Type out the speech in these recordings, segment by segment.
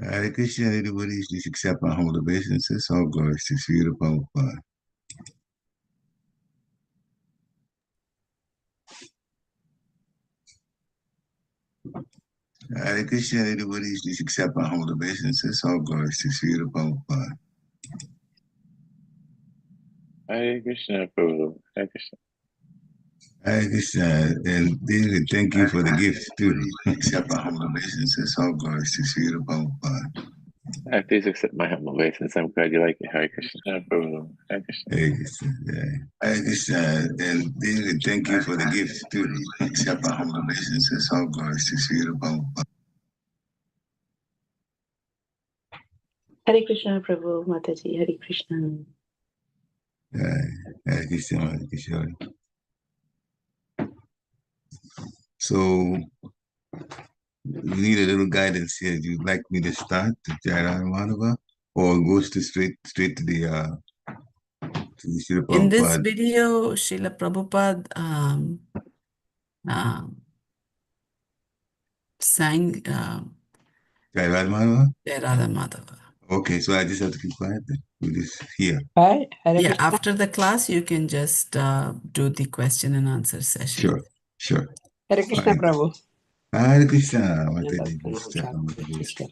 Hare Krishna, everybody, please accept my humble obeisances. All glories to Srila Prabhupada. Hare Krishna, everybody, please accept my humble obeisances. All glories to Srila Prabhupada. Hare Krishna, Prabhu. Hare Krishna. Hare Krishna, and David, thank you for the gift too. Accept my humble obeisances. All glories to Srila Prabhupada. Please accept my humble obeisance. I'm glad you like it. Hare Krishna, Prabhu. Hare Krishna. Hare Krishna, Hare Krishna, and David, thank you for the gift too. Accept my humble obeisances. All glories to Srila Prabhupada. Hare Krishna, Prabhu, Mataji, Hare Krishna. Hare Krishna, Hare Krishna. So, we need a little guidance here. Do you like me to start the Jai Madhava or go straight to the Srila Prabhupada? In this video, Srila Prabhupada sang Jai Madhava? Jai Radha Madhava. Okay, so I just have to keep quiet then. We just hear. Hi, Hare Yeah, Krishna. after the class, you can just do the question and answer session. Sure. Hare Krishna, Fine. Prabhu. Hare Krishna, Mataji.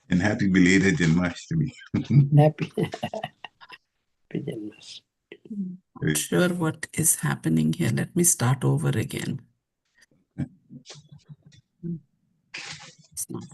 And happy belated Janmashtami. Happy. Happy Janmas. Not sure what is happening here. Let me start over again. It's not.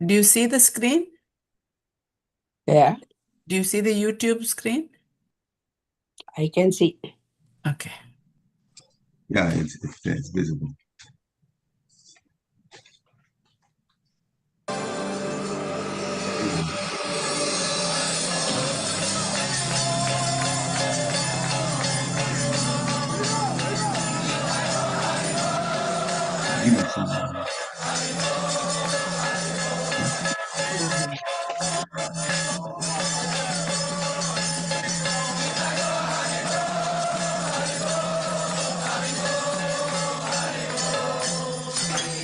Do you see the screen? Yeah, Do you see the YouTube screen? I can see. Okay. Yeah, it's visible.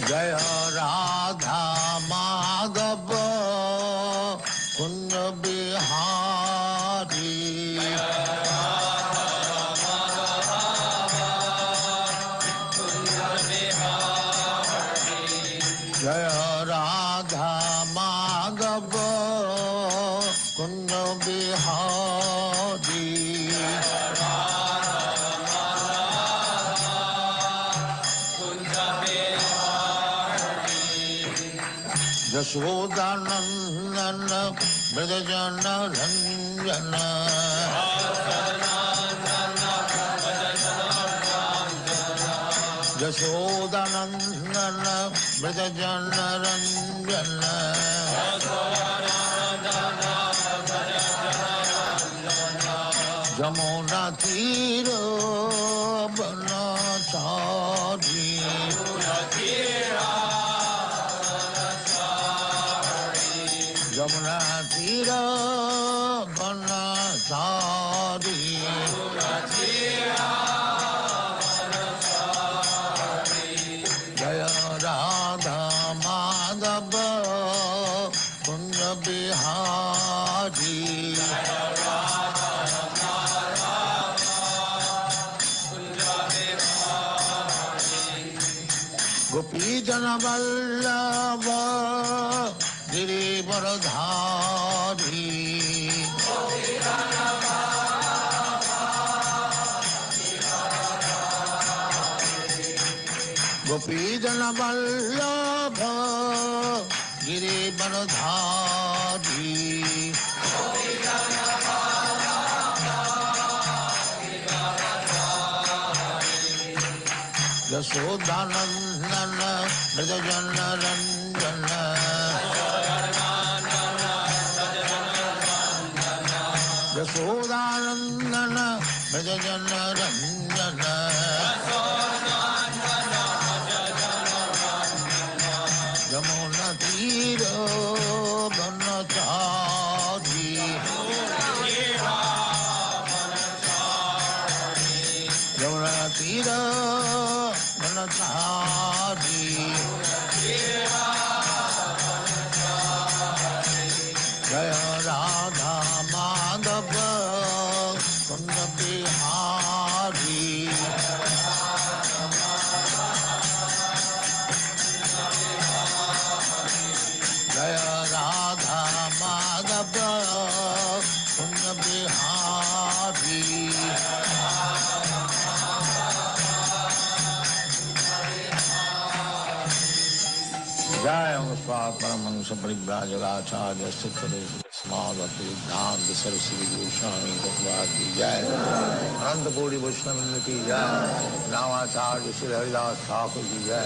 Jaya Radha Madhava Kunja Bihari Jaya Radha Madhava Kunja Bihari Yashodanandana Brajana Ranjana Yashodanandana Brajana Ranjana Jamuna Tira Banachari Jamuna Tira Banachari Jaya Radha Madhava Kunja Bihari Gopi Jana Vallabha Girivardhari Vallabh Girivardhari Yashodanandan ब्रजजन Ranjan Yashodanandan ब्रजजन Ranjan Yamuna तीर बनचारी यमुना तीर बनचारी जय राधा माधव कुंद बिहारी जय राधा माधव कुंद बिहारी जय परमहंस परिव्राजकाचार्य स्मादत्तांत सरस्वती गोस्वामी भगवान की जय अनंत कोटि वैष्णव की जय रामाचार्य श्री हरिदास ठाकुर की जय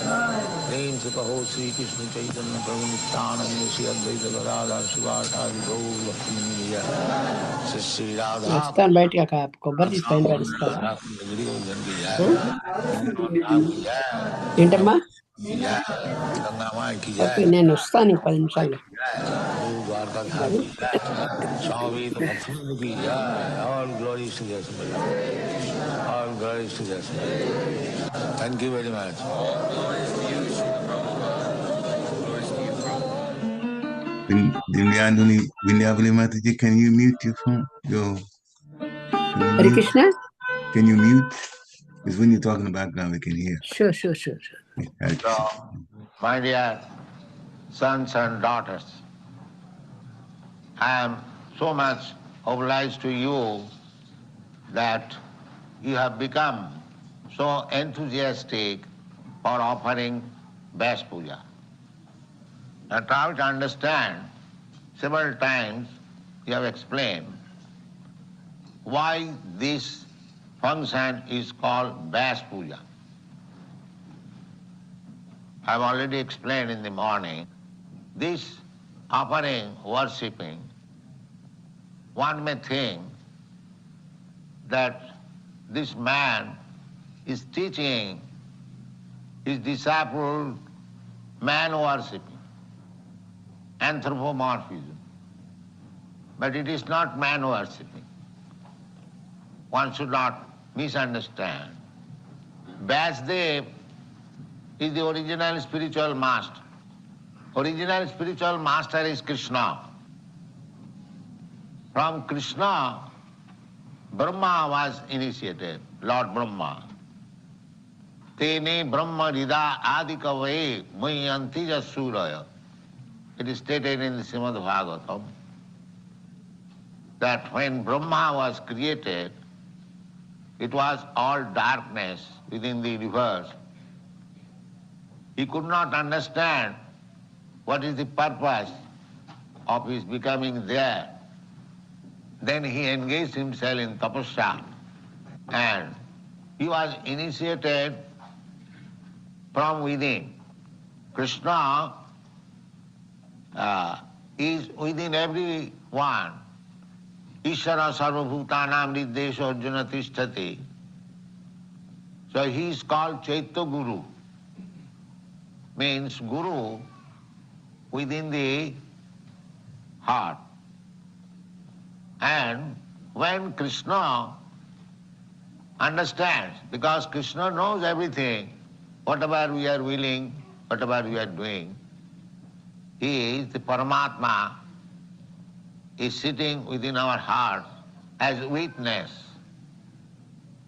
प्रेम से कहो श्री कृष्ण चैतन्य प्रभु नित्यानंद श्री अद्वैत गदाधर शिवाचार्य गौर भक्ति की जय श्री श्री राधा వస్తాను బయటకి అక్క కొబ్బరి పైన పడిస్తావా गिरिवर्धन की जय ఆ? राम की जय ఏంటమ్మా की जय गंगा माँ की ఓకే जय నేను వస్తాను 10 నిమిషాల్లో द्वारकाधाम की जय स्वामी भक्तवृंद की जय all glory to just all glory to just thank you very much Vindhyavali Mataji, can you mute your phone? Hare Krishna Can you mute? Because when you're talking about now, we can hear. Sure So, my dear sons and daughters, I am so much obliged to you that you have become so enthusiastic for offering Vyasa Puja. Now try to understand, several times you have explained why this function is called Vyasa Puja. I have already explained in the morning, this offering, worshipping, one may think that this man is teaching his disciple man worshipping, anthropomorphism. But it is not man worshipping. One should not misunderstand. Vyasdev is the original spiritual master. Original spiritual master is Krishna. From Krishna, Brahma was initiated, Lord Brahma. Tene Brahma Rida Adikavaye Mayantija Suraya. It is stated in the Srimad Bhagavatam that when Brahma was created, it was all darkness within the universe. He could not understand what is the purpose of his becoming there. Then he engaged himself in tapasya and he was initiated from within. Krishna is within everyone. Ishara sarvabhutanam riddesha arjuna tishtati. So he is called Chaitya Guru. Means Guru within the heart. And when Krishna understands, because Krishna knows everything, whatever we are willing, whatever we are doing, he is the Paramatma, is sitting within our heart as witness.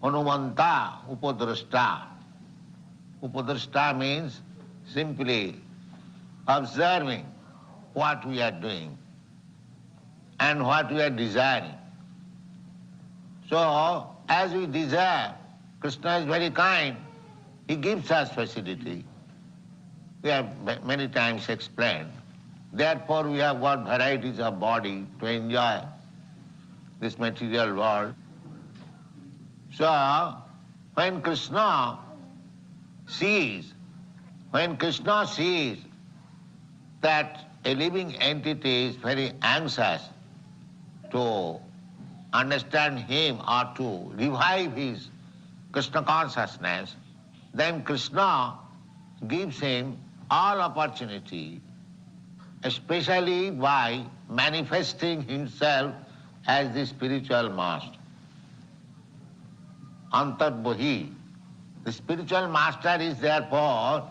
Anumanta upadrashta. Upadrashta means simply observing what we are doing and what we are desiring. So, as we desire, Krishna is very kind. He gives us facility. We have many times explained. Therefore, we have got varieties of body to enjoy this material world. So, when Krishna sees that a living entity is very anxious to understand him or to revive his Krishna consciousness, then Krishna gives him all opportunity, especially by manifesting himself as the spiritual master. Antarbhahi. The spiritual master is therefore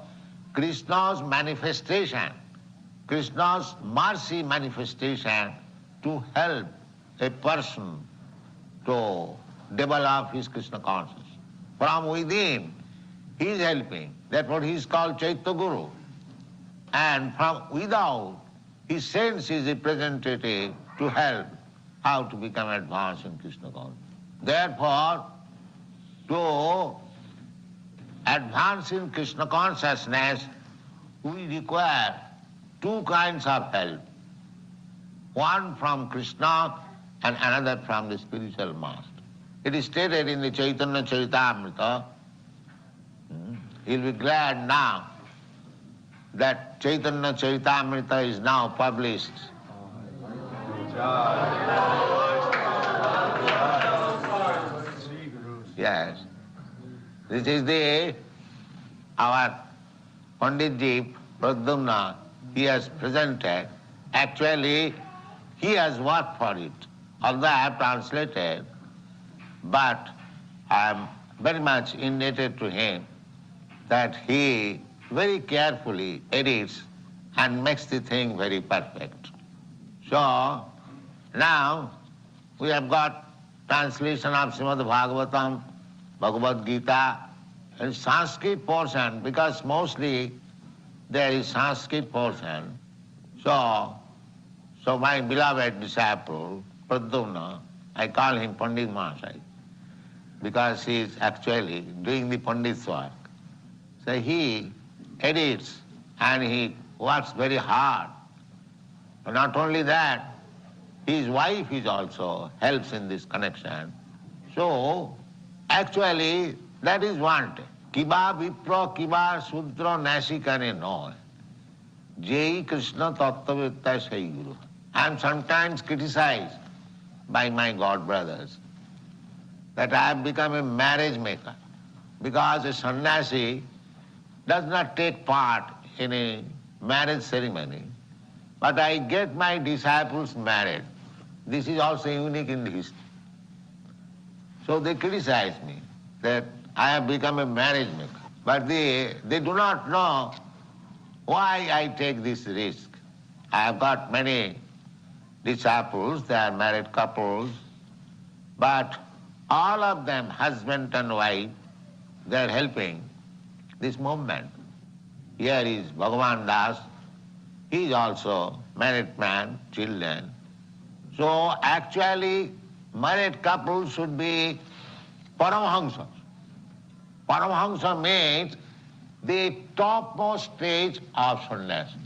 Krishna's manifestation, Krishna's mercy manifestation to help a person to develop his Krishna consciousness. From within, he is helping. Therefore he is called Chaitya Guru. And from without, he sends his representative to help how to become advanced in Krishna consciousness. Therefore, to advance in Krishna consciousness, we require two kinds of help. One from Krishna and another from the spiritual master. It is stated in the Chaitanya Charitamrita. You'll be glad now that Chaitanya Charitamrita is now published. Yes. This is our Panditji Pradyumna, he has presented. Actually, he has worked for it. Although I have translated, but I am very much indebted to him that he very carefully edits and makes the thing very perfect. So, now we have got translation of Srimad Bhagavatam, Bhagavad Gita, and Sanskrit portion, because mostly there is Sanskrit portion. So my beloved disciple, Pradyumna, I call him Pandit Mahasai, because he is actually doing the Pandit's work. So he edits and he works very hard. And not only that, his wife is also helps in this connection. So actually that is wanted. Kiba vipra kiba sudra nasikane no. Jai Krishna tattvavitta sai guru. I am sometimes criticized by my god brothers that I have become a marriage maker, because a sannyasi does not take part in a marriage ceremony, but I get my disciples married. This is also unique in the history. So they criticize me that I have become a marriage maker. But they do not know why I take this risk. I have got many disciples, they are married couples, but all of them, husband and wife, they are helping this movement. Here is Bhagavan Das, he is also married man, children. So actually, married couples should be Paramahamsas. Paramahamsa means the topmost stage of sannyasi.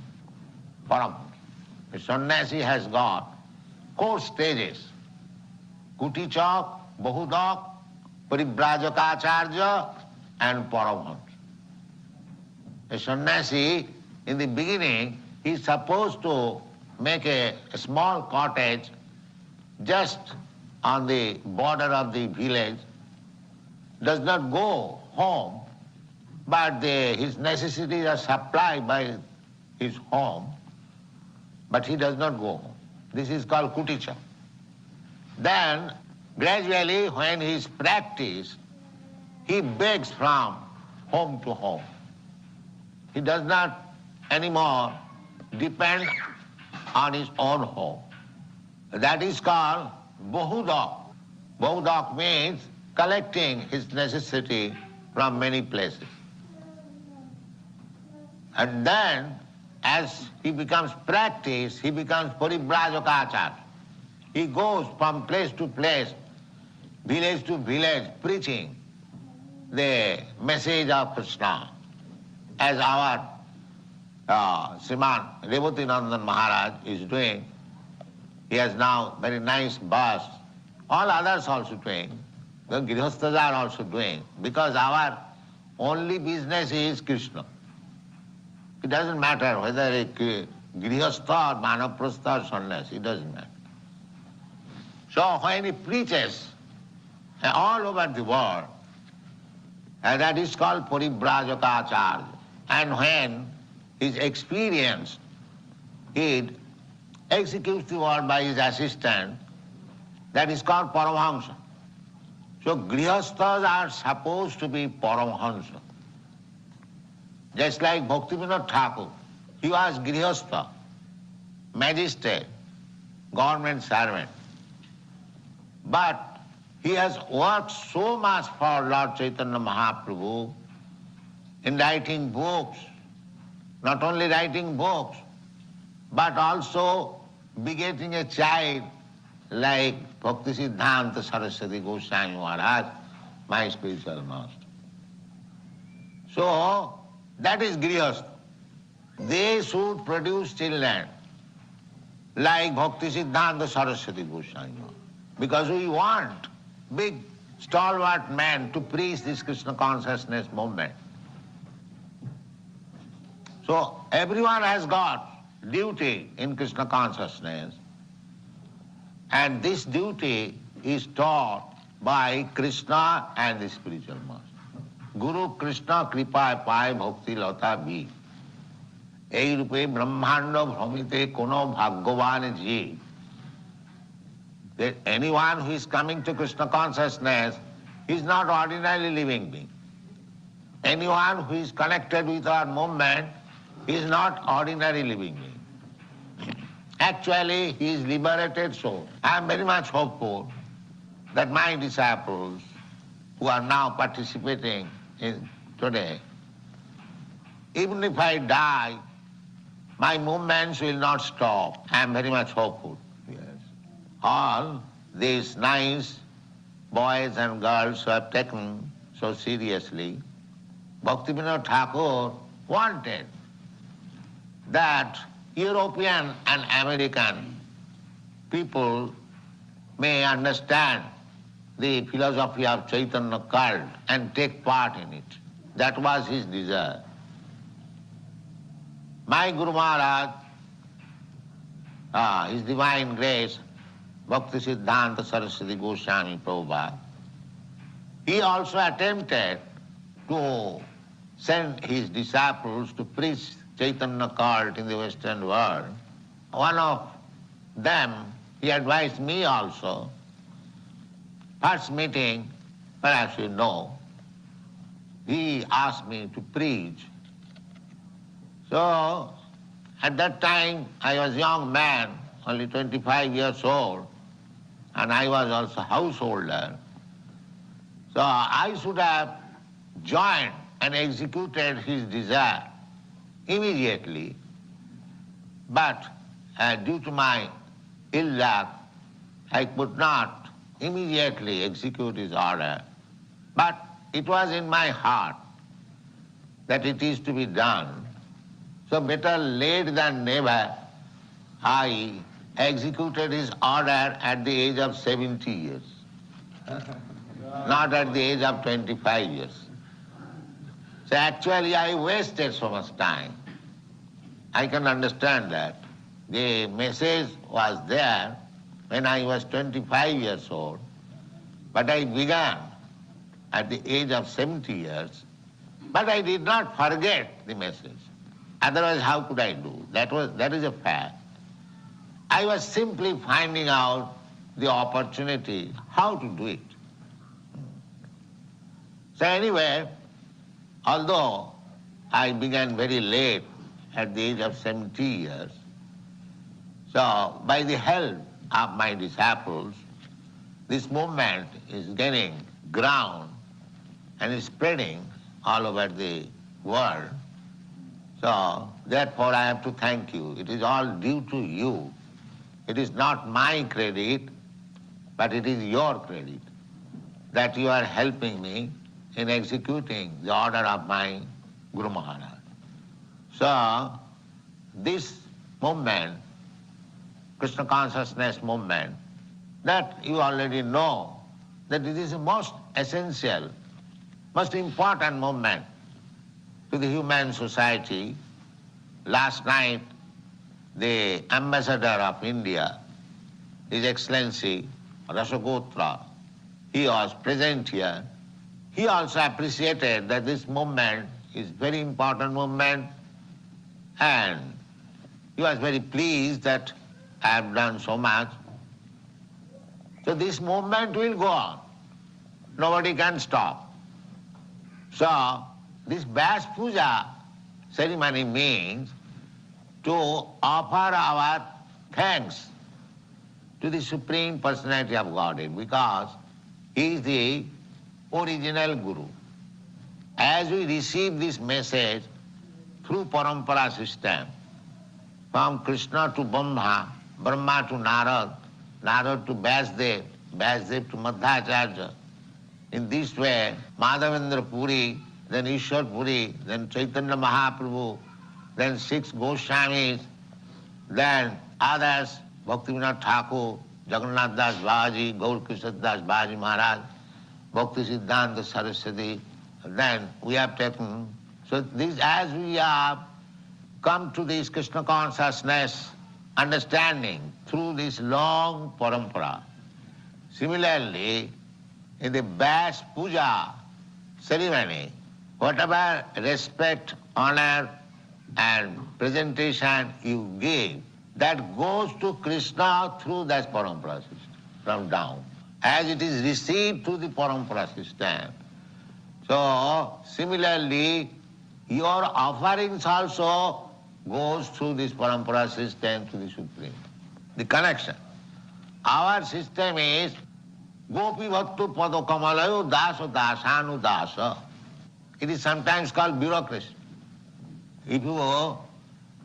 Paramahamsa. The sannyasi has got 4 stages. Kutichak, Bahudak, Paribrajaka and Paramahamsa. A sannyasi, in the beginning, he is supposed to make a small cottage just on the border of the village, does not go home, but his necessities are supplied by his home, but he does not go home. This is called kuticha. Then, gradually, when he is practiced, he begs from home to home. He does not anymore depend on his own home. That is called Bahudak. Bahudak means collecting his necessity from many places. And then, as he becomes practiced, he becomes Paribrajaka. He goes from place to place, village to village, preaching the message of Krishna. As our Sriman Revati Nandan Maharaj is doing. He has now very nice bus. All others also doing. The Grihasthas are also doing. Because our only business is Krishna. It doesn't matter whether a Grihastha or Manaprastha or Sannyas, it doesn't matter. So when he preaches all over the world, that is called Parivrajaka. And when his experience, he executes the word by his assistant, that is called Paramahamsa. So Grihasthas are supposed to be Paramahamsa. Just like Bhaktivinoda Thakur, he was Grihastha, magistrate, government servant. But he has worked so much for Lord Chaitanya Mahaprabhu in writing books, not only writing books, but also begetting a child like Bhakti Siddhanta Saraswati Goswami Maharaj, my spiritual master. So, that is Grihastha. They should produce children like Bhakti Siddhanta Saraswati Goswami Maharaj. Because we want big stalwart men to preach this Krishna consciousness movement. So everyone has got duty in Krishna consciousness, and this duty is taught by Krishna and the spiritual master. Guru Krishna kripa pai bhakti lata bhi. Ei rupe brahmanda bhramite kono bhagyavan ji. That anyone who is coming to Krishna consciousness is not ordinary living being. Anyone who is connected with our movement is not ordinary living being. Actually, he is liberated soul. I am very much hopeful that my disciples who are now participating in today, even if I die, my movements will not stop. I am very much hopeful. Yes. All these nice boys and girls who have taken so seriously, Bhaktivinoda Thakur wanted that European and American people may understand the philosophy of Chaitanya cult and take part in it. That was his desire. My Guru Maharaj, His Divine Grace, Bhakti Siddhanta Saraswati Goswami Prabhupada, he also attempted to send his disciples to preach Chaitanya cult in the Western world. One of them, he advised me also. First meeting, perhaps you know, he asked me to preach. So, at that time, I was a young man, only 25 years old, and I was also householder. So I should have joined and executed his desire immediately, but due to my ill luck, I could not immediately execute his order. But it was in my heart that it is to be done. So better late than never, I executed his order at the age of 70 years, not at the age of 25 years. So actually I wasted so much time. I can understand that. The message was there when I was 25 years old, but I began at the age of 70 years, but I did not forget the message. Otherwise, how could I do? That is a fact. I was simply finding out the opportunity, how to do it. So anyway, although I began very late, at the age of 70 years, so by the help of my disciples, this movement is gaining ground and is spreading all over the world. So therefore I have to thank you. It is all due to you. It is not my credit, but it is your credit that you are helping me in executing the order of my Guru Maharaj. So this movement, Krishna consciousness movement, that you already know that it is the most essential, most important movement to the human society. Last night, the ambassador of India, His Excellency Rashagotra, he was present here. He also appreciated that this movement is very important movement, and he was very pleased that I have done so much. So this movement will go on. Nobody can stop. So this Vyasa Puja ceremony means to offer our thanks to the Supreme Personality of Godhead, because He is the original Guru. As we receive this message through parampara system, from Krishna to Brahma, Brahma to Narad, Narad to Vyasdev, Vyasdev to Madhacharya. In this way, Madhavendra Puri, then Ishwar Puri, then Chaitanya Mahaprabhu, then 6 Goswamis, then others, Bhaktivinoda Thakur, Jagannath Das Babaji, Gaur Krishna Das Babaji Maharaj, Bhakti Siddhanta Saraswati, then we have taken. So this, as we have come to this Krishna consciousness understanding through this long parampara, similarly, in the Vyasa Puja ceremony, whatever respect, honor and presentation you give, that goes to Krishna through that parampara system, from down, as it is received through the parampara system. So, similarly, your offerings also goes through this parampara system to the Supreme. The connection. Our system is Gopi Bhattu Pado Kamalayo Dasa Dasanu Dasa. It is sometimes called bureaucracy. If you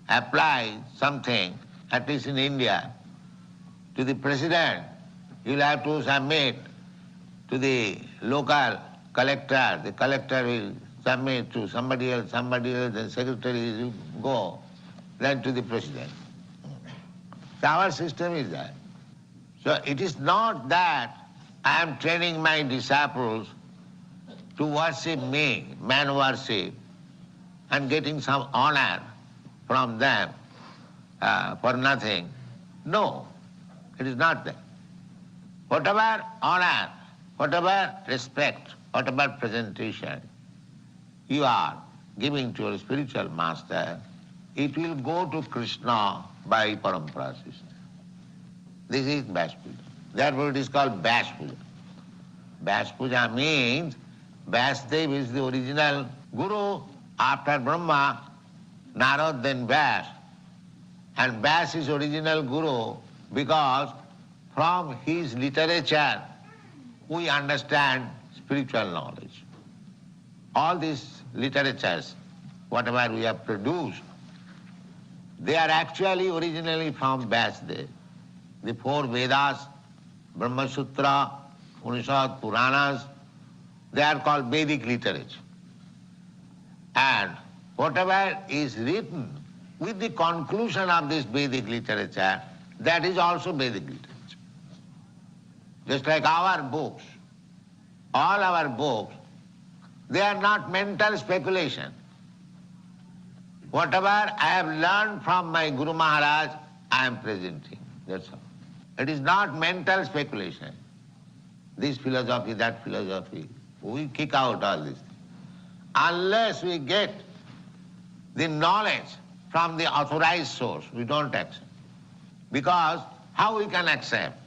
apply something, at least in India, to the president, you will have to submit to the local collector. The collector will submit to somebody else, the secretary will go, then to the president. So our system is that. So it is not that I am training my disciples to worship me, man worship, and getting some honor from them for nothing. No, it is not that. Whatever honor, whatever respect, whatever presentation you are giving to your spiritual master, it will go to Krishna by parampara system. This is Vyasa Puja. Therefore it is called Vyasa Puja. Vyasa Puja means Vyasdev is the original Guru after Brahma, Narad then Vyasa. And Vyasa is original Guru because from his literature we understand spiritual knowledge. All these literatures, whatever we have produced, they are actually originally from Vyasdev. The 4 Vedas, Brahma Sutra, Upanishad, Puranas, they are called Vedic literature. And whatever is written with the conclusion of this Vedic literature, that is also Vedic literature. Just like our books, all our books, they are not mental speculation. Whatever I have learned from my Guru Maharaj, I am presenting. That's all. It is not mental speculation. This philosophy, that philosophy. We kick out all this. Unless we get the knowledge from the authorized source, we don't accept. Because how we can accept?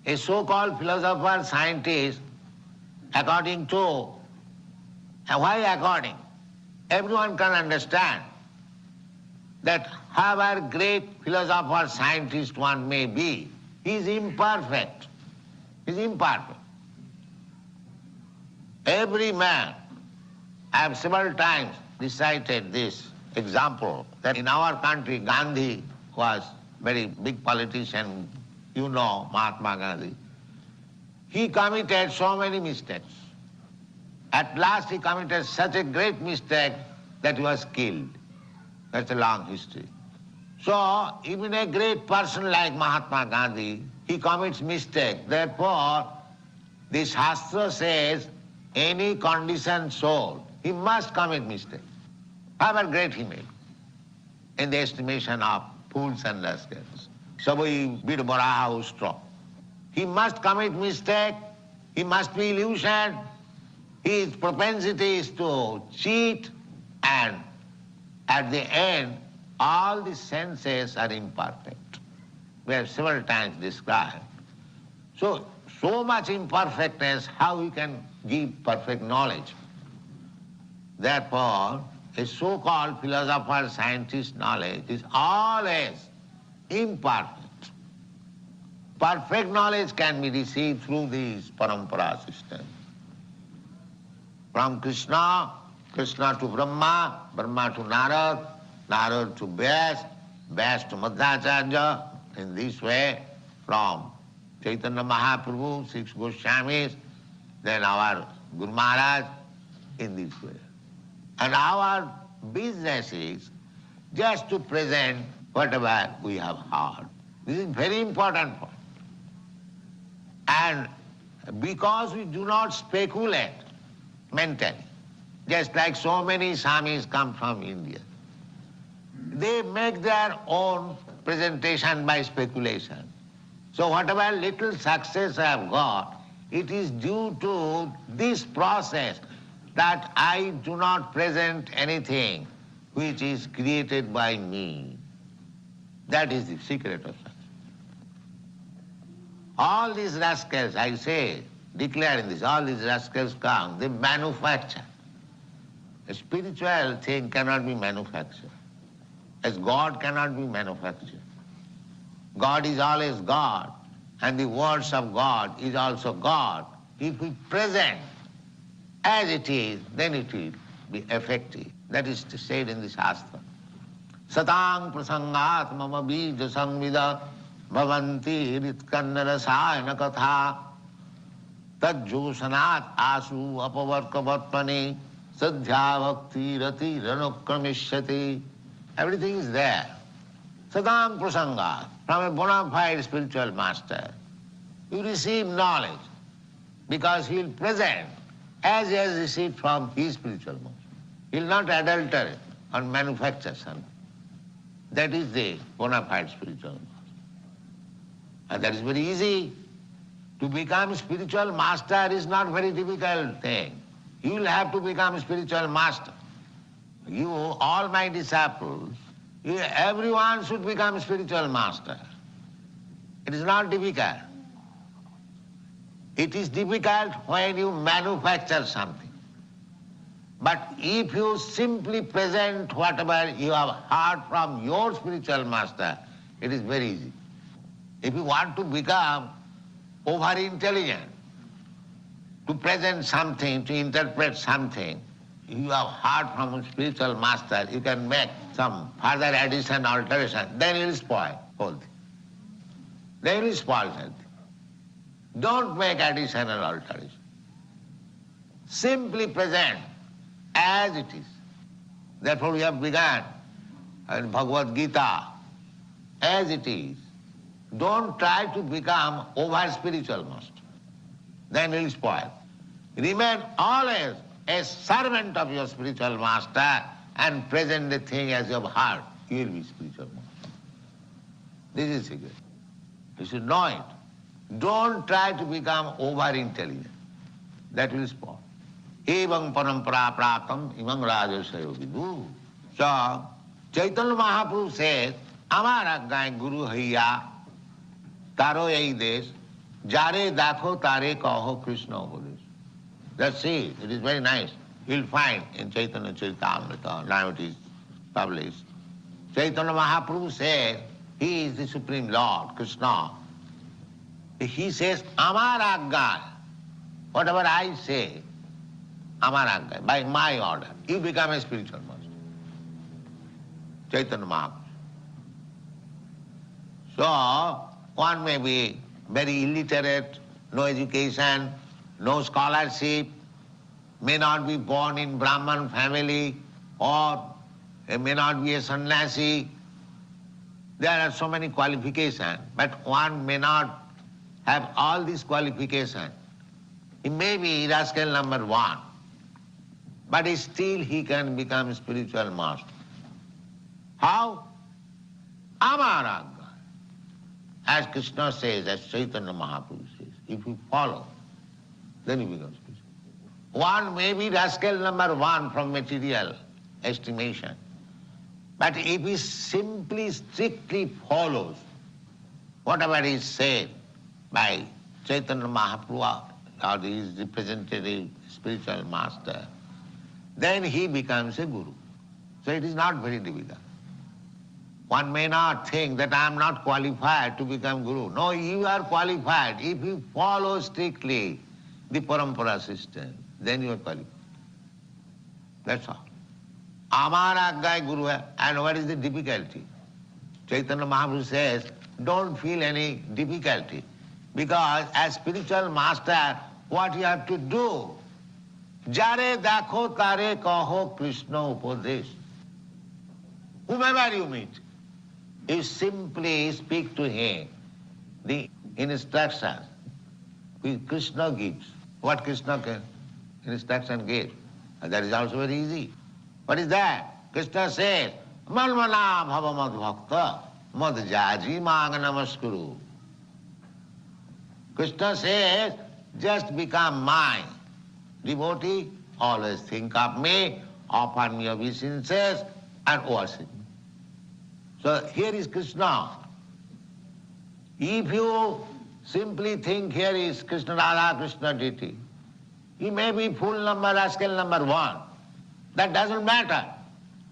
A so-called philosopher, scientist, according to, why according? Everyone can understand that however great philosopher, scientist one may be, he is imperfect. He is imperfect. Every man, I have several times recited this example, that in our country, Gandhi was very big politician, you know, Mahatma Gandhi. He committed so many mistakes. At last he committed such a great mistake that he was killed. That's a long history. So, even a great person like Mahatma Gandhi, he commits mistake. Therefore, the Shastra says, any conditioned soul, he must commit mistake. However great he may be, in the estimation of fools and rascals. Saboi bir baraha straw. He must commit mistake, he must be illusioned, his propensity is to cheat, and at the end, all the senses are imperfect. We have several times described. So much imperfectness, how we can give perfect knowledge? Therefore, a so-called philosopher, scientist knowledge is always imperfect. Perfect knowledge can be received through this parampara system. From Krishna, Krishna to Brahma, Brahma to Narad, Narad to Vyasa, Vyasa to Madhacharya. In this way, from Chaitanya Mahaprabhu, 6 Goswamis, then our Guru Maharaj, in this way. And our business is just to present whatever we have heard. This is very important point. And because we do not speculate mentally, just like so many Swamis come from India, they make their own presentation by speculation. So whatever little success I have got, it is due to this process that I do not present anything which is created by me. That is the secret of success. All these rascals, I say, declaring this, all these rascals come, they manufacture. A spiritual thing cannot be manufactured, as God cannot be manufactured. God is always God, and the words of God is also God. If we present as it is, then it will be effective. That is said in the Shastra. Satang prasangat mama bija samvida bhavanti ritkanna rasayana katha tajjosanat asu apavarkavatmani sadhya bhakti rati ranukramishati. Everything is there. Satang prasangat, from a bona fide spiritual master, you receive knowledge because he will present as he has received from his spiritual master. He will not adulterate or manufacture something. That is the bona fide spiritual master. And that is very easy. To become spiritual master is not very difficult thing. You will have to become spiritual master. You, all my disciples, everyone should become spiritual master. It is not difficult. It is difficult when you manufacture something. But if you simply present whatever you have heard from your spiritual master, it is very easy. If you want to become over-intelligent, to present something, to interpret something, you have heard from a spiritual master, you can make some further addition, alteration, then you will spoil whole thing. Then you will spoil something. Don't make addition and alteration. Simply present as it is. Therefore we have begun in Bhagavad Gita, as it is. Don't try to become over-spiritual master. Then you will spoil. Remain always a servant of your spiritual master and present the thing as you have heard. You will be spiritual master. This is secret. You should know it. Don't try to become over-intelligent. That will spoil. Evam parampara praptam imam rajasayo vidu. So, Chaitanya Mahaprabhu says, Amar aggaye guru haiya, taro ei desh, jare dakho tare kaho Krishna upadesh. That's it. It is very nice. You'll find in Chaitanya Charitamrita, now it is published. Chaitanya Mahaprabhu says, he is the Supreme Lord, Krishna. He says, Amar aggaye, whatever I say, Amar aggaye, by my order, you become a spiritual master. Chaitanya Mahaprabhu. So, one may be very illiterate, no education, no scholarship, may not be born in Brahman family, or may not be a sannyasi, There are so many qualifications, but one may not have all these qualifications. He may be rascal number 1, but still he can become spiritual master. How? Amaragya. As Krishna says, as Chaitanya Mahaprabhu says, if you follow, then you become spiritual. One may be rascal number 1 from material estimation, but if he simply, strictly follows whatever is said by Chaitanya Mahaprabhu or his representative spiritual master, then he becomes a guru. So it is not very difficult. One may not think that I am not qualified to become guru. No, you are qualified. If you follow strictly the parampara system, then you are qualified. That's all. Amar Aggai Guru hai. And what is the difficulty? Chaitanya Mahaprabhu says, don't feel any difficulty. Because as spiritual master, what you have to do, Jare dakho tare kaho Krishna upadesh. Whomever you meet, you simply speak to him the instructions which Krishna gives. What Krishna instruction gives. And that is also very easy. What is that? Krishna says, Manmana bhava mad bhakta mad jaji mang namaskuru. Krishna says, just become my devotee, always think of me, offer me obeisances, and worship me. So here is Krishna. If you simply think here is Krishna Radha, Krishna deity, you may be full number, rascal number 1. That doesn't matter.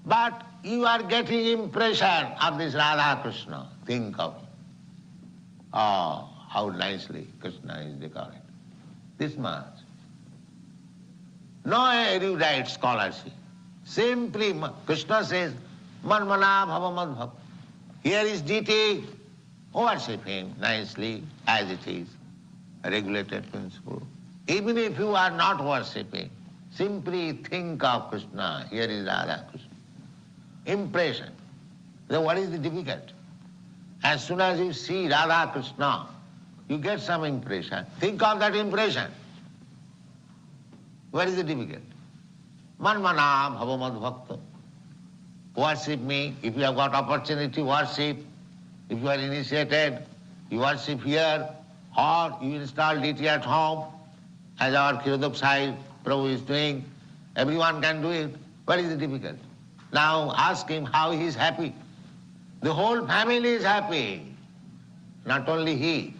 But you are getting impression of this Radha Krishna. Think of it. Oh, how nicely Krishna is decorated. This much. No erudite scholarship. Simply, Krishna says, Manmana bhava mad bhakta. Here is deity, worship him nicely as it is, a regulated principle. Even if you are not worshipping, simply think of Krishna, here is Radha Krishna. Impression. Then what is the difficulty? As soon as you see Radha Krishna, you get some impression. Think of that impression. What is the difficulty? Manmana bhava mad bhakta. Worship me. If you have got opportunity, worship. If you are initiated, you worship here, or you install deity at home, as our Kirodok Sahib Prabhu is doing. Everyone can do it. What is the difficulty? Now ask him how he is happy. The whole family is happy. Not only he,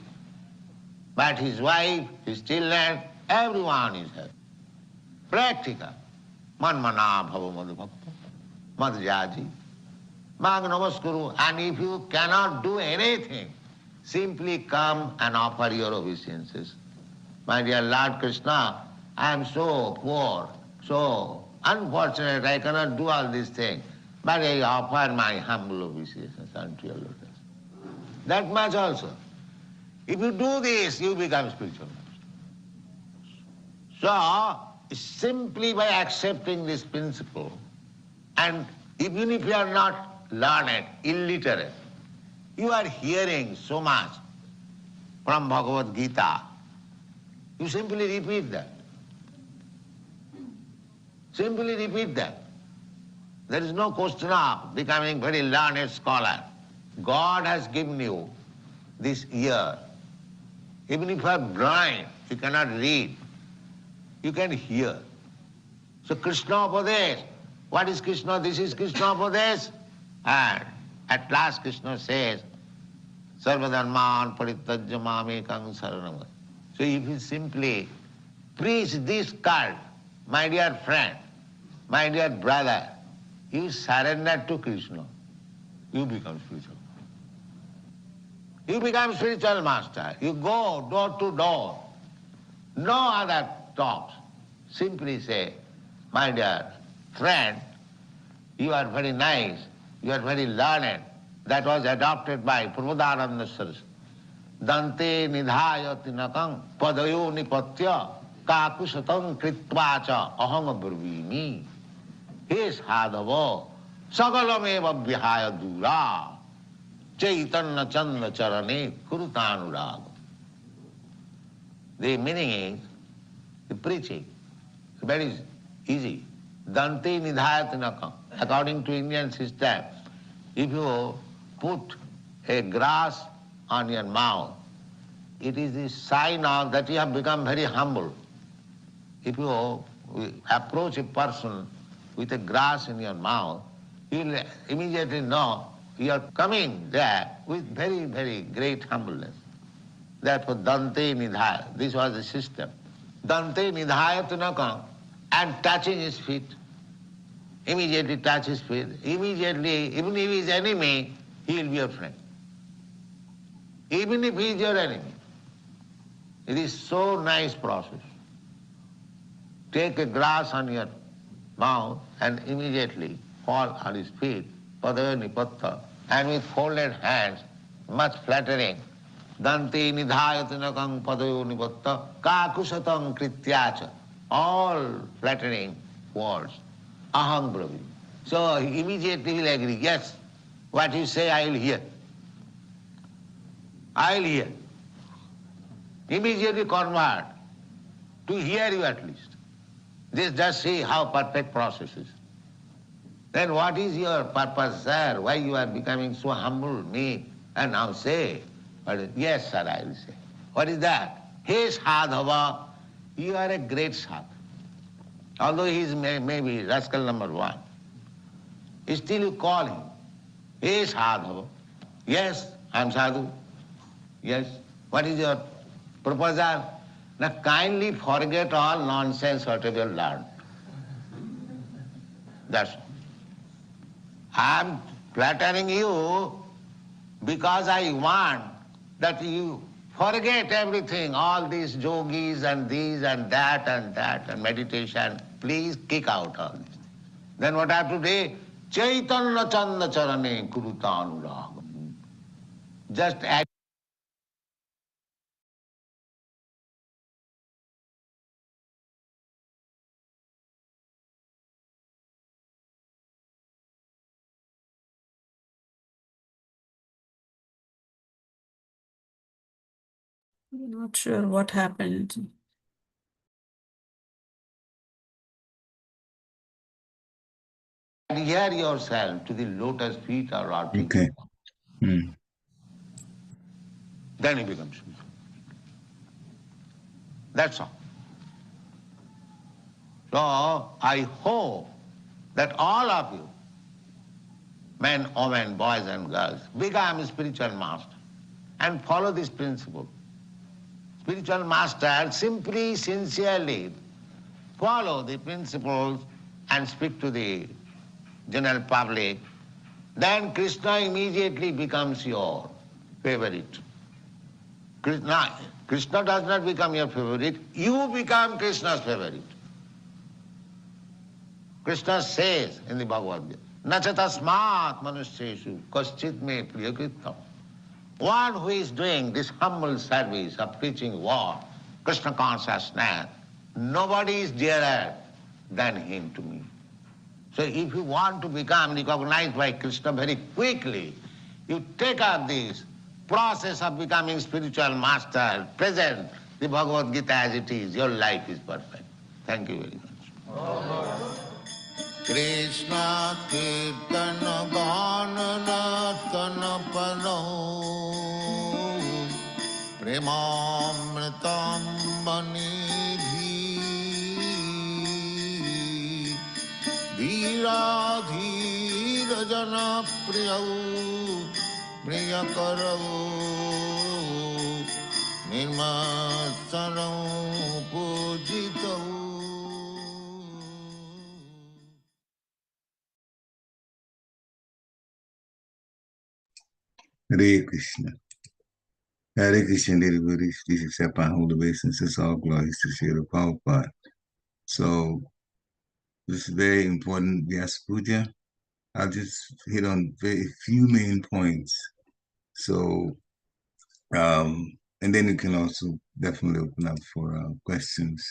but his wife, his children, everyone is happy. Practical. Manmana bhava mad bhakta, mad jaji, mang namaskuru. And if you cannot do anything, simply come and offer your obeisances. My dear Lord Krishna, I am so poor, so unfortunate, I cannot do all these things, but I offer my humble obeisances unto your lotus. That much also. If you do this, you become spiritual master. So, simply by accepting this principle, and even if you are not learned, illiterate, you are hearing so much from Bhagavad Gita, you simply repeat that. Simply repeat that. There is no question of becoming very learned scholar. God has given you this ear. Even if you are blind, you cannot read, you can hear. So Krishna Upadesh, what is Krishna? This is Krishna Upadesh. And at last Krishna says, Sarvadharman parityajya mamekam saranam. So if you simply preach this cult, my dear friend, my dear brother, you surrender to Krishna, you become spiritual. You become spiritual master. You go door to door. No other talks. Simply say, my dear friend, you are very nice, you are very learned. That was adopted by Prabhupada Saraswati. Dante nidhayati nakam padayo nipatya kakusatam kritvacha aham brvimi. He sadhava sagalameva vihaya dura. Chaitanya Chanda Charane Kurutanurag. The meaning is the preaching. It's very easy. Dante Nidhayatanaka. According to Indian system, if you put a grass on your mouth, it is the sign of that you have become very humble. If you approach a person with a grass in your mouth, you will immediately know you are coming there with very, very great humbleness. Therefore, Dante Nidhaya, this was the system. Dante Nidhaya Tunaka, and touching his feet, immediately touch his feet, immediately, even if he is enemy, he will be your friend. Even if he is your enemy. It is so nice process. Take a grass on your mouth and immediately fall on his feet, padaya nipatta, and with folded hands, much flattering. Dante nidhayatanakang padayo nipatta, kakusatang krityacha. All flattering words. Aham bravi. So he immediately will agree, yes, what you say I will hear. I will hear. Immediately convert to hear you at least. Just see how perfect process is. Then what is your purpose, sir? Why you are becoming so humble, meek, and now say? Yes, sir, I will say. What is that? Hey sadhava, you are a great sadhu. Although he is maybe rascal number one, still you call him. Hey sadhava. Yes, I am sadhu. Yes. What is your proposal? Now kindly forget all nonsense whatever you learned. That's all. I am flattering you because I want that you forget everything, all these yogis and these and that and meditation. Please kick out all this. Then what I have to do? Chaitanya Chanda Charane Kurutanurag. Just add. I'm not sure what happened. Adhere yourself to the lotus feet or Lord. Okay. Then he becomes Srila. That's all. So I hope that all of you, men, women, boys and girls, become spiritual master and follow this principle. Spiritual master simply, sincerely follow the principles and speak to the general public, then Krishna immediately becomes your favorite. Krishna does not become your favorite, you become Krishna's favorite. Krishna says in the Bhagavad Gita, Nachatasmat manusyeshu kaschit me priyakritam. One who is doing this humble service of preaching word, Krishna consciousness, nobody is dearer than him to me. So if you want to become recognized by Krishna very quickly, you take up this process of becoming spiritual master, present the Bhagavad Gita as it is, your life is perfect. Thank you very much. Krishna Kirtana Gana Natana Pano Premamritam Manidhi Dhira Dhira Jana Priyau Priyakarau Nirmasaram Pujitau. Hare Krishna. Hare Krishna, devotees. Please accept my holy obeisances. All glories to Srila Prabhupada. So, this is very important Vyasa Puja. I'll just hit on very few main points. So, and then you can also definitely open up for questions.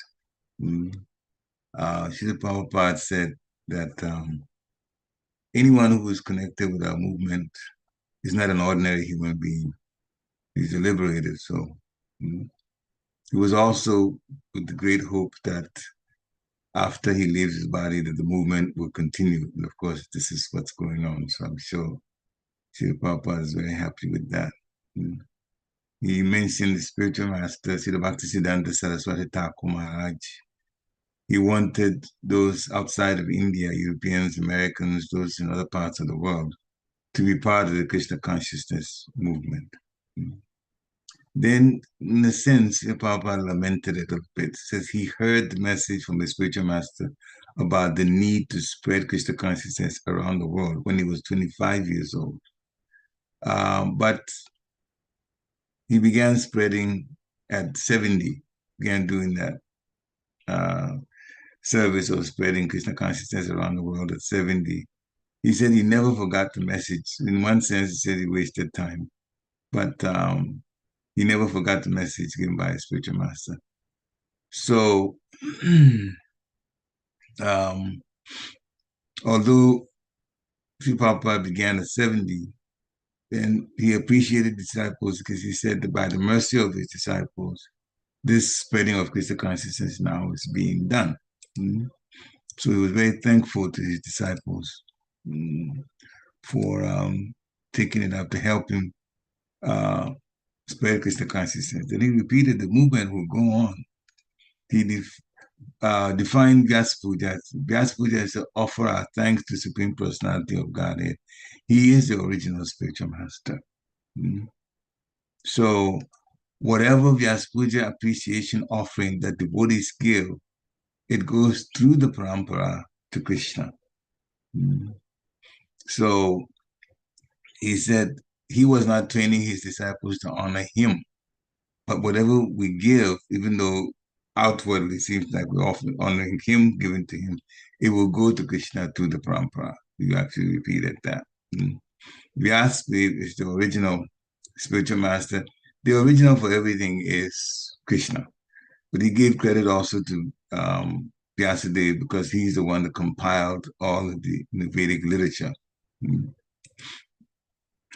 Srila Prabhupada said that anyone who is connected with our movement He's not an ordinary human being. He's a liberated soul. He was also with the great hope that after he leaves his body, that the movement will continue. And of course, this is what's going on. So I'm sure Srila Prabhupada is very happy with that. He mentioned the spiritual master, Srila Bhaktisiddhanta Saraswati Thakur Maharaj. He wanted those outside of India, Europeans, Americans, those in other parts of the world, to be part of the Krishna consciousness movement. Then, in a sense, Prabhupada lamented it a bit. Says he heard the message from the spiritual master about the need to spread Krishna consciousness around the world when he was 25 years old. But he began spreading at 70, began doing that service of spreading Krishna consciousness around the world at 70. He said he never forgot the message. In one sense, he said he wasted time, but he never forgot the message given by his spiritual master. So, although Sri Prabhupada began at 70, then he appreciated disciples because he said that by the mercy of his disciples, this spreading of Krishna consciousness now is being done. So he was very thankful to his disciples for taking it up to help him spread Krishna consciousness. Then he repeated the movement will go on. He defined Vyasa Puja. Vyasa Puja is to offer our thanks to Supreme Personality of Godhead. He is the original spiritual master. So whatever Vyasa Puja appreciation offering that devotees give, it goes through the parampara to Krishna. So he said he was not training his disciples to honor him, but whatever we give, even though outwardly seems like we're often honoring him, giving to him, it will go to Krishna through the parampara. You actually repeated that. Vyasa is the original spiritual master. The original for everything is Krishna, but he gave credit also to Vyasadeva because he's the one that compiled all of the Vedic literature.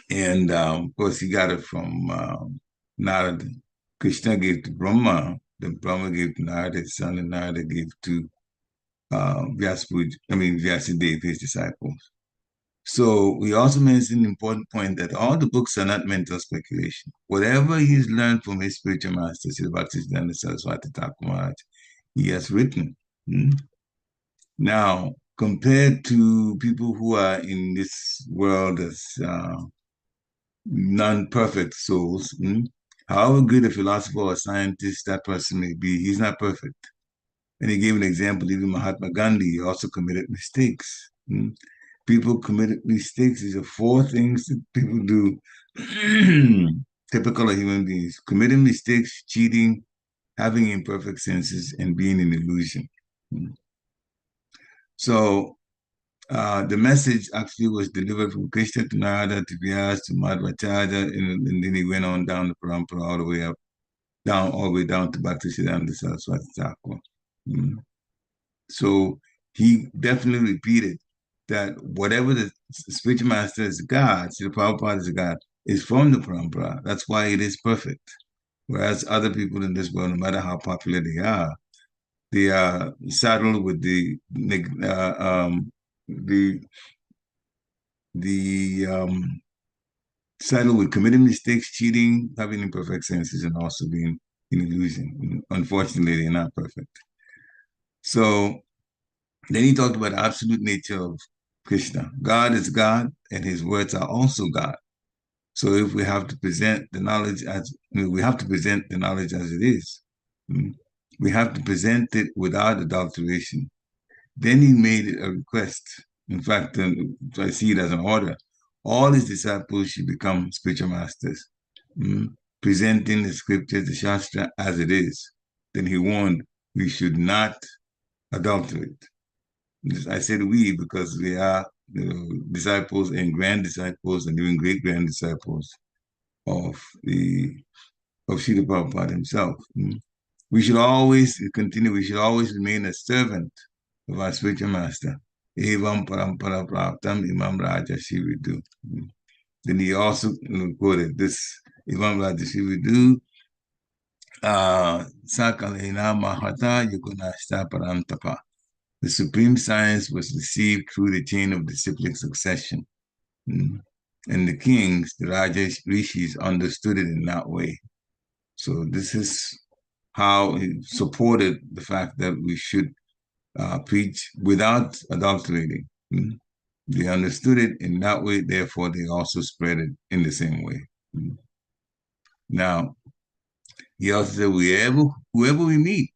And of course, he got it from Narada. Krishna gave to Brahma, then Brahma gave to Narada, his son, and Narada gave to Vyasadeva, his disciples. So we also mentioned an important point that all the books are not mental speculation. Whatever he's learned from his spiritual master, Srila Bhaktisiddhanta Saraswati Thakur Maharaj, he has written. Now, compared to people who are in this world as non-perfect souls, however good a philosopher or scientist that person may be, he's not perfect. And he gave an example, even Mahatma Gandhi also committed mistakes. People committed mistakes. These are 4 things that people do, typical of human beings: committing mistakes, cheating, having imperfect senses, and being an illusion. So the message actually was delivered from Krishna to Narada to Vyasa to Madhvacharya, and then he went on down the parampara all the way up, all the way down to Bhaktisiddhanta Saraswati Thakur. So he definitely repeated that whatever the spiritual master is God, Srila Prabhupada is God, is from the parampara. That's why it is perfect. Whereas other people in this world, no matter how popular they are saddled with the saddled with committing mistakes, cheating, having imperfect senses, and also being an illusion. Unfortunately, they're not perfect. So then he talked about the absolute nature of Krishna. God is God, and his words are also God. So if we have to present the knowledge as it is, we have to present it without adulteration. Then he made it a request. In fact, I see it as an order. All his disciples should become spiritual masters, presenting the scriptures, the Shastra, as it is. Then he warned we should not adulterate. I said we because we are disciples and grand disciples and even great grand disciples of Srila Prabhupada himself. We should always continue, we should always remain a servant of our spiritual master. Evam parampara praptam imam raja shividu. Then he also quoted this Imam Radhishividu, Sakalena Mahata Yugunashta Parantapa. The supreme science was received through the chain of disciplic succession. And the kings, the Rajas, Rishis, understood it in that way. So this is how he supported the fact that we should preach without adulterating. They understood it in that way, therefore they also spread it in the same way. Now, he also said, whoever we meet,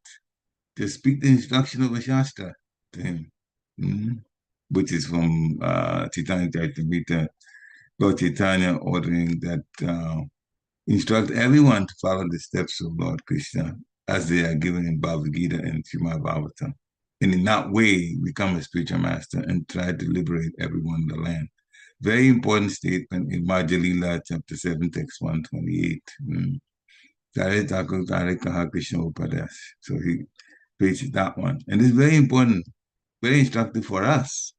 to speak the instruction of a Shastra to him, which is from Chaitanya Charitamrita, Lord Chaitanya ordering that instruct everyone to follow the steps of Lord Krishna as they are given in Bhagavad Gita and Srimad Bhagavatam. And in that way, become a spiritual master and try to liberate everyone in the land. Very important statement in Majalila, chapter 7, text 128. So he preaches that one. And it's very important, very instructive for us.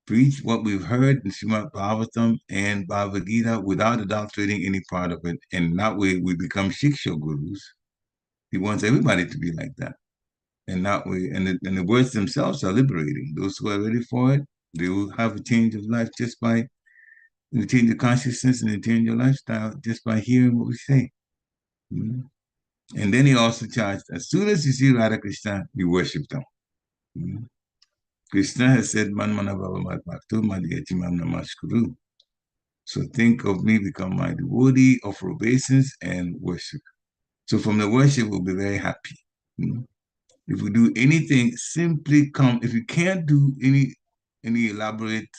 Preach what we've heard in Srimad Bhagavatam and Bhagavad Gita without adulterating any part of it. And that way we become Shiksha gurus. He wants everybody to be like that. And that way, and the words themselves are liberating. Those who are ready for it, they will have a change of life just by, you change the consciousness and change your lifestyle just by hearing what we say. And then he also charged, as soon as you see Radha Krishna, you worship them. Krishna has said, Man manavava madbhakto madhyachimam namaskuru. So think of me, become my devotee, offer obeisance, and worship. So from the worship, we'll be very happy. If we do anything, simply come. If you can't do any elaborate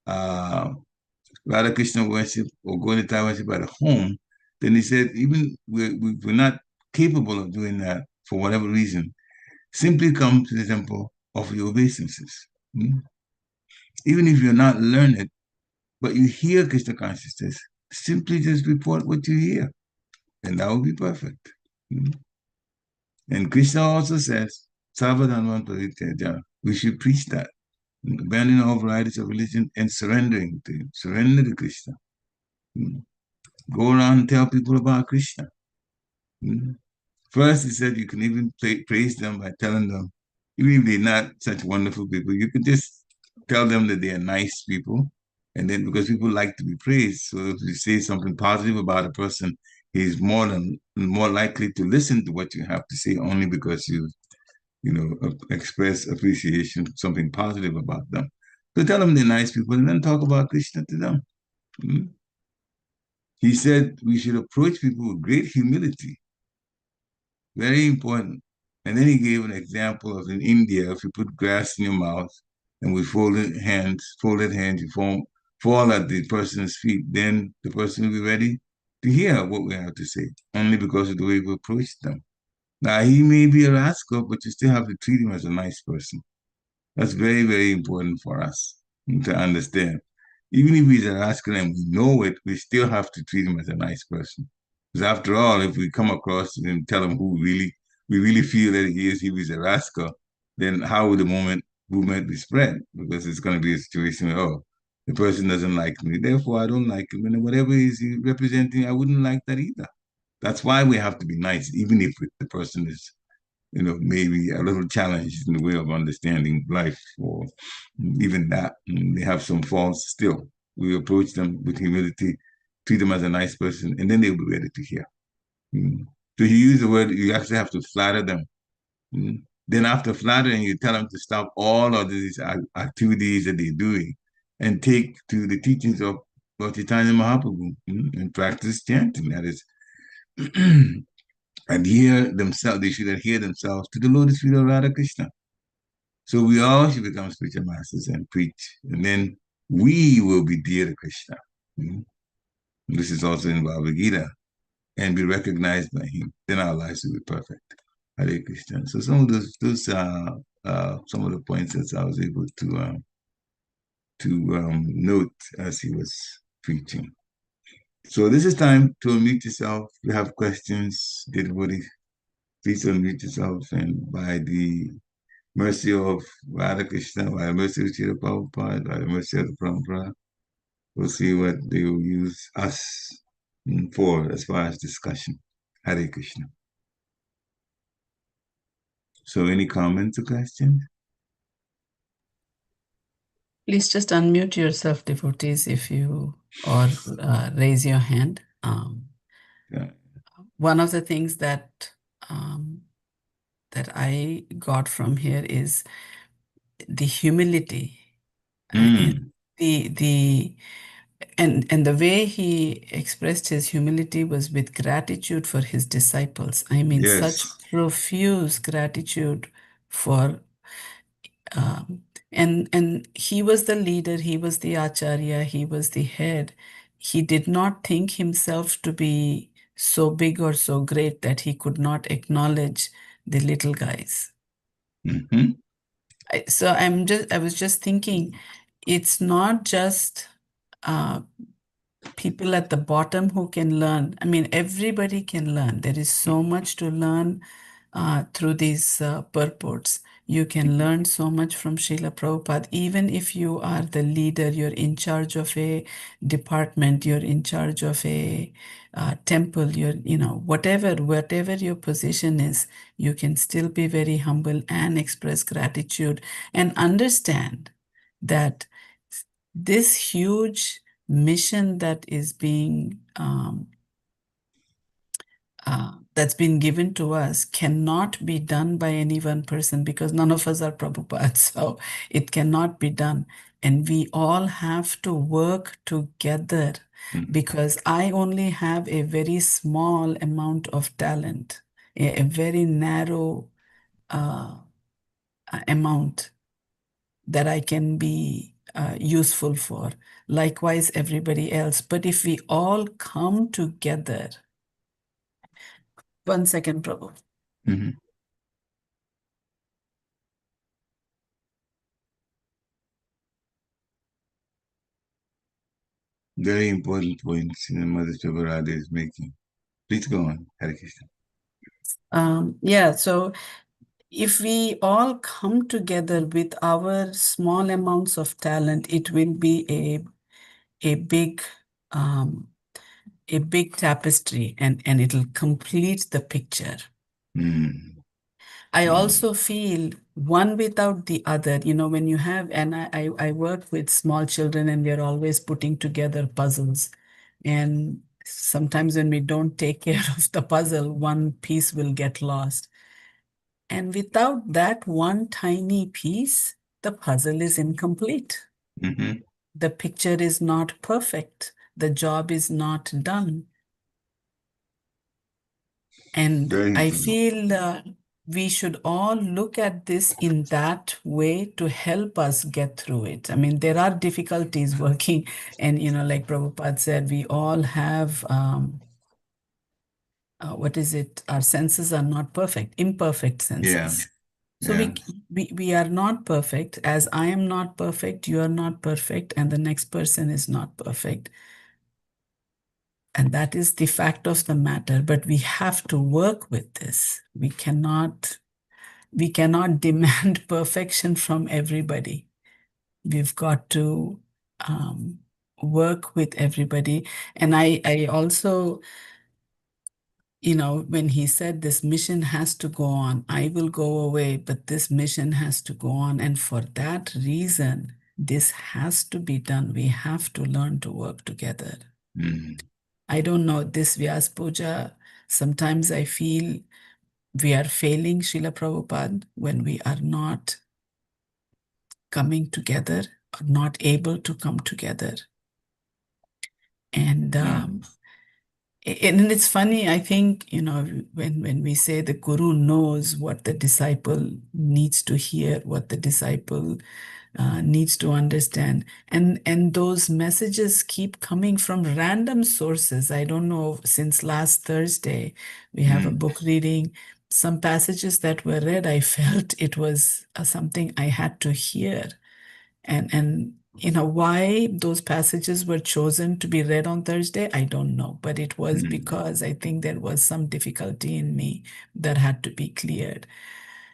Radha Krishna worship or Gaudita worship at home, then he said, even we're not capable of doing that for whatever reason, simply come to the temple, offer your obeisances. Even if you're not learned, but you hear Krishna consciousness, simply just report what you hear, and that will be perfect. And Krishna also says, Savadhanvan Parityaja, we should preach that, abandoning all varieties of religion and surrendering to him. Surrender to Krishna. Go around and tell people about Krishna. First, he said you can even praise them by telling them, even if they're not such wonderful people, you can just tell them that they are nice people. And then, because people like to be praised, so if you say something positive about a person, he's more likely to listen to what you have to say only because you express appreciation, something positive about them. So tell them they're nice people and then talk about Krishna to them. He said we should approach people with great humility. Very important. And then he gave an example of in India, if you put grass in your mouth and with folded hands, you fall at the person's feet, then the person will be ready to hear what we have to say, only because of the way we approach them. Now, he may be a rascal, but you still have to treat him as a nice person. That's very, very important for us to understand. Even if he's a rascal and we know it, we still have to treat him as a nice person. Because after all, if we come across him and tell him we really feel that he was a rascal, then how would the movement be spread? Because it's going to be a situation where, the person doesn't like me, therefore I don't like him, and whatever he's representing, I wouldn't like that either. That's why we have to be nice, even if the person is, maybe a little challenged in the way of understanding life, or even that. They have some faults still. We approach them with humility, treat them as a nice person, and then they'll be ready to hear. So he used the word, you actually have to flatter them. Then after flattering, you tell them to stop all of these activities that they're doing and take to the teachings of Lord Chaitanya Mahaprabhu and practice chanting. That is, they should adhere themselves to the Lotus feet of Radha Krishna. So we all should become spiritual masters and preach. And then we will be dear to Krishna. This is also in Bhagavad Gita. And be recognized by him. Then our lives will be perfect. Hare Krishna. So some of those some of the points that I was able to note as he was preaching. So this is time to unmute yourself. If you have questions, everybody, please unmute yourself, and by the mercy of Radha Krishna, by the mercy of Srila Prabhupada, by the mercy of the Parampara, we'll see what they will use us for as far as discussion. Hare Krishna. So any comments or questions? Please just unmute yourself, devotees, if you or raise your hand. Yeah. One of the things that that I got from here is the humility, and the way he expressed his humility was with gratitude for his disciples. I mean, Yes. such profuse gratitude for. And he was the leader, he was the acharya, he was the head. He did not think himself to be so big or so great that he could not acknowledge the little guys. Mm-hmm. I was just thinking, it's not just people at the bottom who can learn. I mean, everybody can learn. There is so much to learn through these purports. You can learn so much from Srila Prabhupada, even if you are the leader, you're in charge of a department, you're in charge of a temple, whatever your position is, you can still be very humble and express gratitude and understand that this huge mission that is being that's been given to us cannot be done by any one person, because none of us are Prabhupada, so it cannot be done. And we all have to work together, because I only have a very small amount of talent, a very narrow amount that I can be useful for. Likewise, everybody else. But if we all come together, 1 second, Prabhu. Mm-hmm. Very important points Mother Chabarada is making. Please go on, Hare Krishna. So if we all come together with our small amounts of talent, it will be a big tapestry, and it'll complete the picture. I also feel one without the other, when you have, and I work with small children, and we're always putting together puzzles. And sometimes when we don't take care of the puzzle, one piece will get lost. And without that one tiny piece, the puzzle is incomplete. Mm-hmm. The picture is not perfect. The job is not done. And I feel we should all look at this in that way to help us get through it. I mean, there are difficulties working, and like Prabhupada said, we all have our senses are not perfect, imperfect senses. So we are not perfect. As I am not perfect, you are not perfect, and the next person is not perfect. And that is the fact of the matter. But we have to work with this. We cannot demand perfection from everybody. We've got to work with everybody. And I also, when he said this mission has to go on, I will go away, but this mission has to go on. And for that reason, this has to be done. We have to learn to work together. I don't know, this Vyasa Puja, sometimes I feel we are failing Srila Prabhupada when we are not coming together, or not able to come together. And it's funny, I think, when we say the Guru knows what the disciple needs to hear, what the disciple needs to understand. And those messages keep coming from random sources. I don't know, since last Thursday, we have a book reading. Some passages that were read, I felt it was something I had to hear. And why those passages were chosen to be read on Thursday, I don't know. But it was because I think there was some difficulty in me that had to be cleared.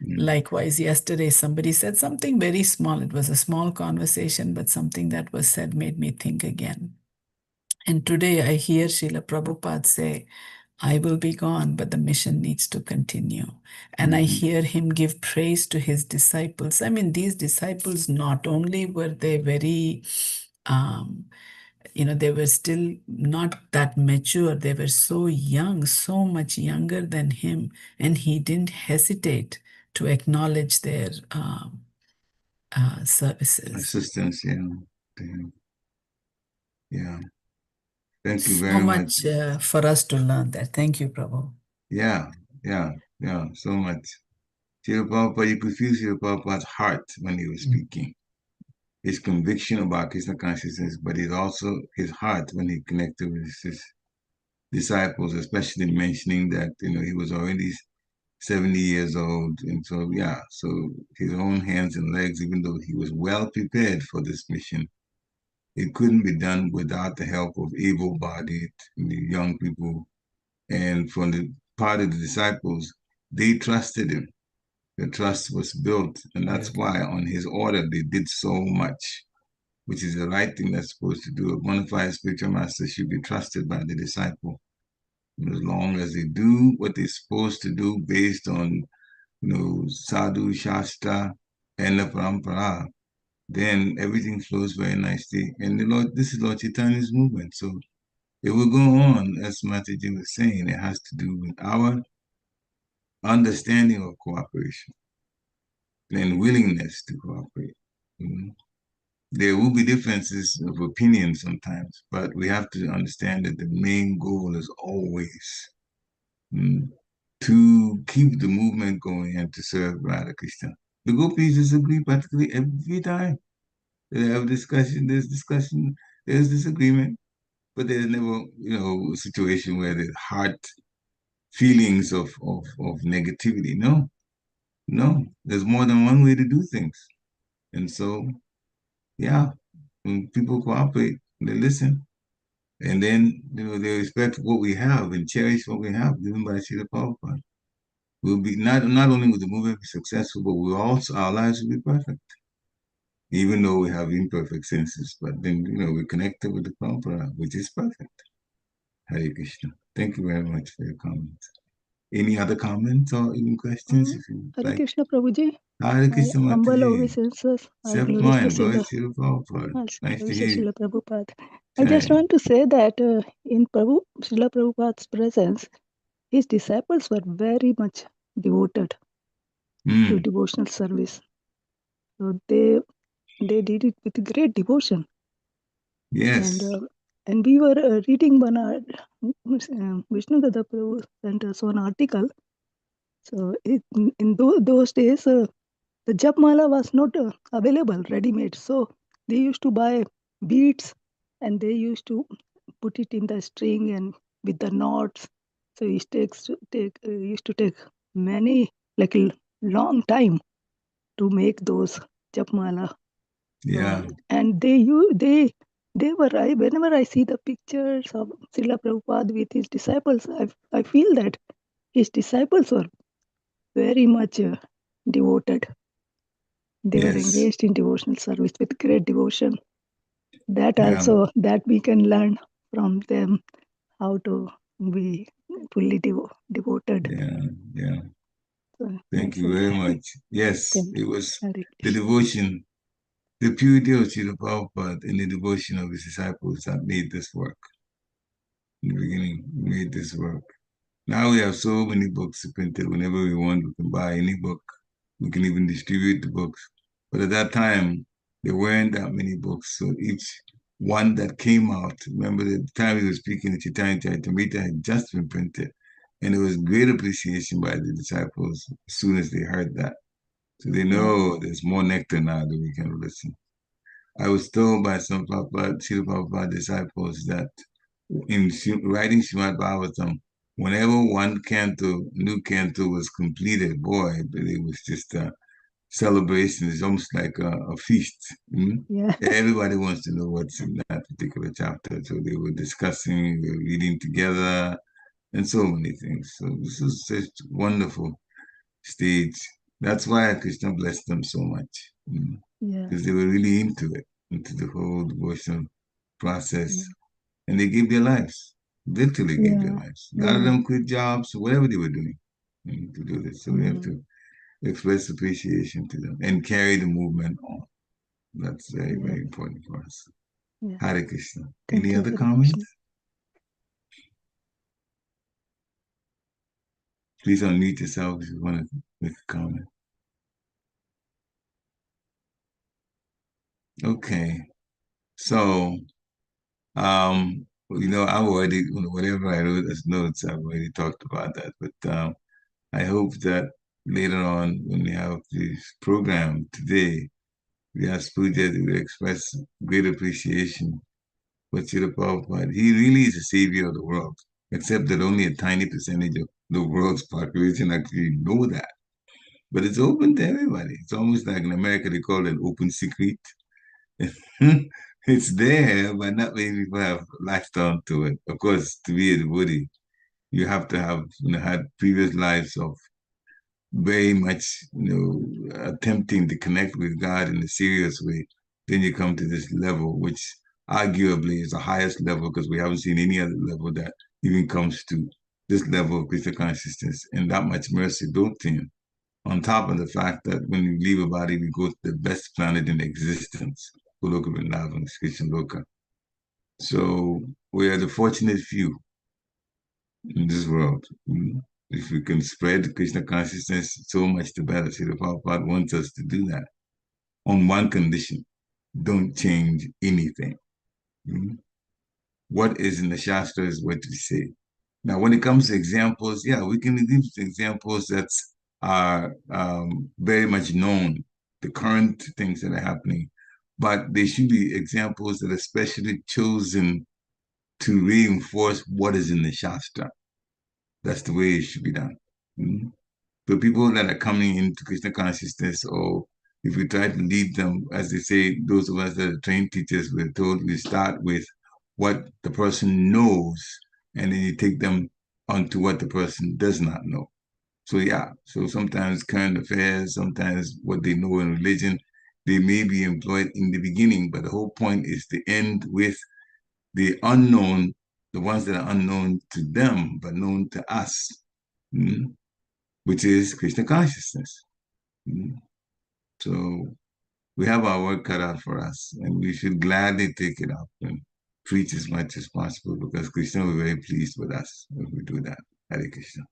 Likewise, yesterday somebody said something very small. It was a small conversation, but something that was said made me think again. And today I hear Srila Prabhupada say, I will be gone, but the mission needs to continue. And I hear him give praise to his disciples. I mean, these disciples, not only were they very, they were still not that mature. They were so young, so much younger than him. And he didn't hesitate to acknowledge their services. Assistance, yeah. Thank you So very much. for us to learn that. Thank you, Prabhu. Yeah, so much. Srila Prabhupada, you could feel Srila Prabhupada's heart when he was speaking. His conviction about Krishna consciousness, but it's also his heart when he connected with his disciples, especially mentioning that, he was already 70 years old. And so, so his own hands and legs, even though he was well prepared for this mission, it couldn't be done without the help of able-bodied young people. And from the part of the disciples, they trusted him. The trust was built, and that's why on his order they did so much, which is the right thing that's supposed to do. A bona fide spiritual master should be trusted by the disciple. And as long as they do what they're supposed to do based on, sadhu, shastra, and the parampara, then everything flows very nicely. And this is Lord Chaitanya's movement. So it will go on, as Mataji was saying. It has to do with our understanding of cooperation and willingness to cooperate. There will be differences of opinion sometimes, but we have to understand that the main goal is always to keep the movement going and to serve Radha Krishna. The gopis disagree practically every time. They have discussion, there's disagreement, but there's never, a situation where there's hard feelings of negativity. No, there's more than one way to do things. And so, when people cooperate, they listen, and then, they respect what we have and cherish what we have given by Srila Prabhupada. We'll be not only will the movement be successful, but our lives will be perfect. Even though we have imperfect senses, but then, we're connected with the Prabhupada, which is perfect. Hare Krishna. Thank you very much for your comments. Any other comments or even questions? If you Hare like. Krishna, Prabhuji. Hare Krishna, Humble Mataji. obeisances. I Self gloriously mine, say glory the to the Prabhupada. Nice to hear you. Srila Prabhupada. I just want to say that in Srila Prabhupada's presence, his disciples were very much devoted to devotional service. So they did it with great devotion. Yes. And we were reading one Vishnu Dada Prabhu sent us one article. So in those days, the Japmala was not available ready-made. So they used to buy beads and they used to put it in the string and with the knots. So it used to take many, like a long time to make those Japmala. Yeah. And they were, whenever I see the pictures of Srila Prabhupada with his disciples, I feel that his disciples were very much devoted. They were engaged in devotional service with great devotion. That also, that we can learn from them how to be fully devoted. Yeah. So Thank you very much. Yes, it was the devotion, the purity of Srila Prabhupada and the devotion of his disciples that made this work. In the beginning, made this work. Now we have so many books printed. Whenever we want, we can buy any book. We can even distribute the books. But at that time, there weren't that many books. So each one that came out, remember the time he was speaking, the Chaitanya Charitamrita had just been printed. And there was great appreciation by the disciples as soon as they heard that. So they know there's more nectar now that we can listen. I was told by some Srila Prabhupada disciples that in writing Srimad Bhagavatam, whenever one new canto was completed, boy, it was just a celebration. It's almost like a feast. Everybody wants to know what's in that particular chapter. So they were discussing, they were reading together, and so many things. So this is such a wonderful stage That's why Krishna blessed them so much. Yeah. Because they were really into it, into the whole devotional process. Yeah. And they gave their lives, literally gave their lives. A lot of them quit jobs, whatever they were doing to do this. So we have to express appreciation to them and carry the movement on. That's very, very important for us. Yeah. Hare Krishna. Thank Any you, other Hare comments? Krishna. Please unmute yourself if you want to make a comment. Okay. So, I've already, whatever I wrote as notes, I've already talked about that. But I hope that later on, when we have this program today, we ask Puja to express great appreciation for Srila Prabhupada. He really is the savior of the world, except that only a tiny percentage of the world's population actually know that. But it's open to everybody. It's almost like in America, they call it open secret. It's there, but not many people have latched on to it. Of course, to be a devotee, you have to have had previous lives of very much attempting to connect with God in a serious way. Then you come to this level, which arguably is the highest level because we haven't seen any other level that even comes to this level of Krishna consciousness and that much mercy built in. On top of the fact that when you leave a body, we go to the best planet in existence, Goloka Vrindavan, Krishna Loka. So we are the fortunate few in this world. If we can spread Krishna consciousness, so much the better. Srila Prabhupada wants us to do that on one condition: don't change anything. What is in the Shastra is what we say. Now, when it comes to examples, yeah, we can give examples that are very much known, the current things that are happening, but they should be examples that are specially chosen to reinforce what is in the Shastra. That's the way it should be done. So people that are coming into Krishna consciousness, or if we try to lead them, as they say, those of us that are trained teachers, we're told we start with what the person knows, and then you take them onto what the person does not know. So yeah, so sometimes current affairs, sometimes what they know in religion, they may be employed in the beginning, but the whole point is to end with the unknown, the ones that are unknown to them, but known to us, which is Krishna consciousness. So we have our work cut out for us, and we should gladly take it up and preach as much as possible because Krishna will be very pleased with us if we do that. Hare Krishna.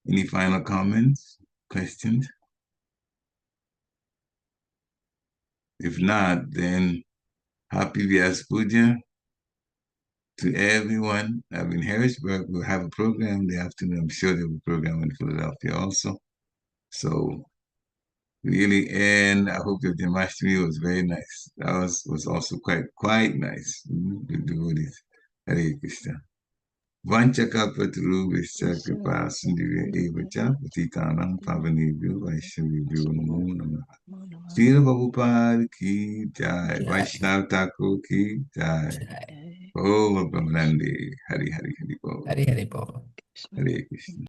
Any final comments, questions? If not, then happy Vyasa Puja to everyone. In Harrisburg, we'll have a program in the afternoon. I'm sure there'll be a program in Philadelphia also. So really, and I hope the Janmashtami was very nice. That was also quite nice. The devotees. Hare Krishna. Vanchakapatru Visha Kripa Sindhya Evacha Patitanam Pavanebhyo Vaishnavibhyo Namo Namaha. Srila Prabhupada ki jai. Vaishnav Thakur ki jai. Om Brahmanande. Hari Hari Hari Bol. Hari Hari Bol. Hare Krishna.